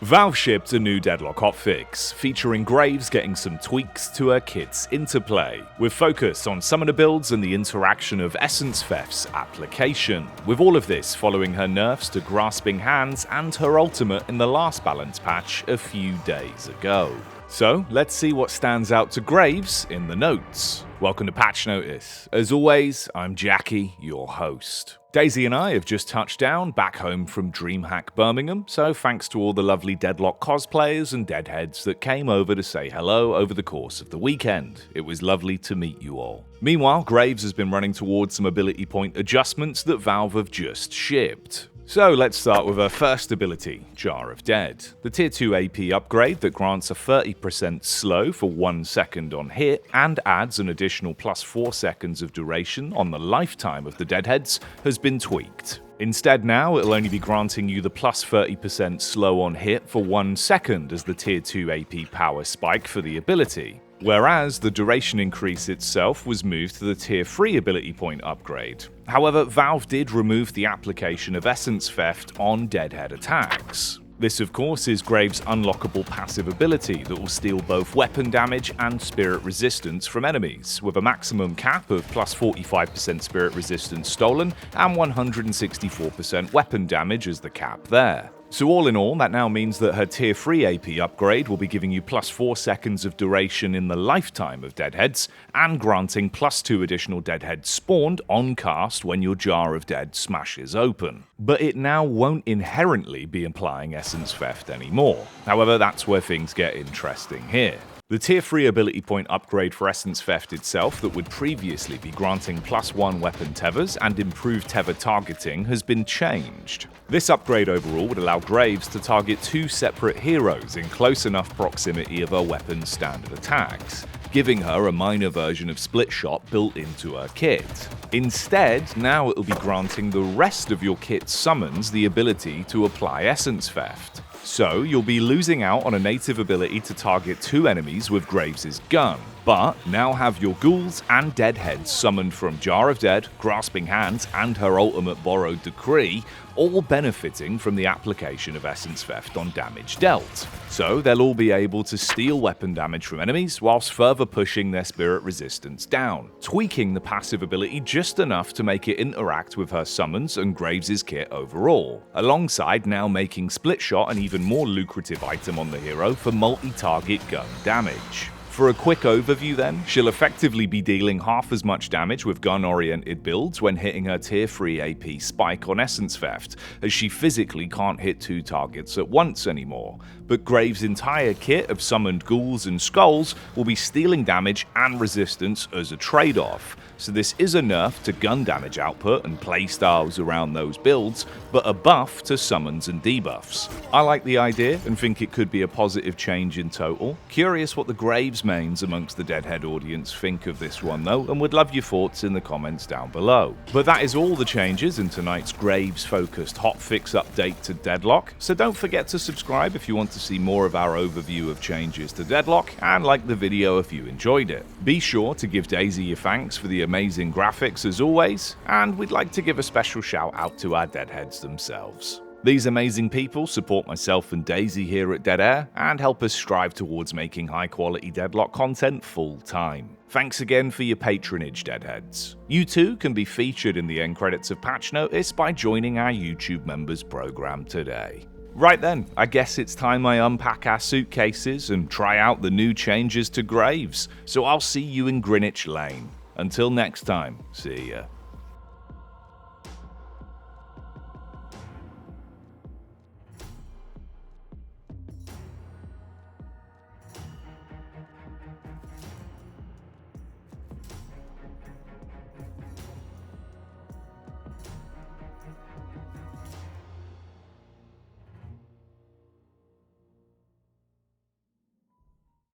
Valve shipped a new Deadlock hotfix, featuring Graves getting some tweaks to her kit's interplay, with focus on summoner builds and the interaction of Essence Theft's application, with all of this following her nerfs to Grasping Hands and her ultimate in the last balance patch a few days ago. So, let's see what stands out to Graves in the notes. Welcome to Patch Notice. As always, I'm Jacky, your host. Daisy and I have just touched down back home from DreamHack Birmingham, so thanks to all the lovely Deadlock cosplayers and deadheads that came over to say hello over the course of the weekend. It was lovely to meet you all. Meanwhile, Graves has been running towards some ability point adjustments that Valve have just shipped. So let's start with our first ability, Jar of Dead. The tier 2 AP upgrade that grants a 30% slow for 1 second on hit and adds an additional plus 4 seconds of duration on the lifetime of the deadheads has been tweaked. Instead now, it'll only be granting you the plus 30% slow on hit for 1 second as the tier 2 AP power spike for the ability. Whereas the duration increase itself was moved to the tier 3 ability point upgrade. However, Valve did remove the application of Essence Theft on deadhead attacks. This of course is Graves' unlockable passive ability that will steal both weapon damage and spirit resistance from enemies, with a maximum cap of plus 45% spirit resistance stolen and 164% weapon damage as the cap there. So all in all, that now means that her tier 3 AP upgrade will be giving you plus 4 seconds of duration in the lifetime of deadheads, and granting plus 2 additional deadheads spawned on cast when your Jar of Dead smashes open. But it now won't inherently be applying Essence Theft anymore. However, that's where things get interesting here. The tier 3 ability point upgrade for Essence Theft itself that would previously be granting plus 1 weapon tethers and improved tether targeting has been changed. This upgrade overall would allow Graves to target 2 separate heroes in close enough proximity of her weapon's standard attacks, giving her a minor version of split shot built into her kit. Instead, now it will be granting the rest of your kit's summons the ability to apply Essence Theft. So you'll be losing out on a native ability to target 2 enemies with Graves' gun, but now have your Ghouls and Deadheads summoned from Jar of Dead, Grasping Hands, and her ultimate Borrowed Decree, all benefiting from the application of Essence Theft on damage dealt. So they'll all be able to steal weapon damage from enemies whilst further pushing their spirit resistance down, tweaking the passive ability just enough to make it interact with her summons and Graves' kit overall, alongside now making Split Shot an even more lucrative item on the hero for multi-target gun damage. For a quick overview then, she'll effectively be dealing half as much damage with gun-oriented builds when hitting her tier 3 AP spike on Essence Theft, as she physically can't hit 2 targets at once anymore. But Graves' entire kit of summoned Ghouls and Skulls will be stealing damage and resistance as a trade-off. So this is a nerf to gun damage output and playstyles around those builds, but a buff to summons and debuffs. I like the idea and think it could be a positive change in total. Curious what the Graves mains amongst the Deadhead audience think of this one though, and would love your thoughts in the comments down below. But that is all the changes in tonight's Graves focused hotfix update to Deadlock, so don't forget to subscribe if you want to see more of our overview of changes to Deadlock, and like the video if you enjoyed it. Be sure to give Daisy your thanks for the amazing graphics as always, and we'd like to give a special shout out to our Deadheads themselves. These amazing people support myself and Daisy here at Dead Air and help us strive towards making high quality Deadlock content full time. Thanks again for your patronage, Deadheads. You too can be featured in the end credits of Patch Notice by joining our YouTube members program today. Right then, I guess it's time I unpack our suitcases and try out the new changes to Graves, so I'll see you in Greenwich Lane. Until next time, see ya.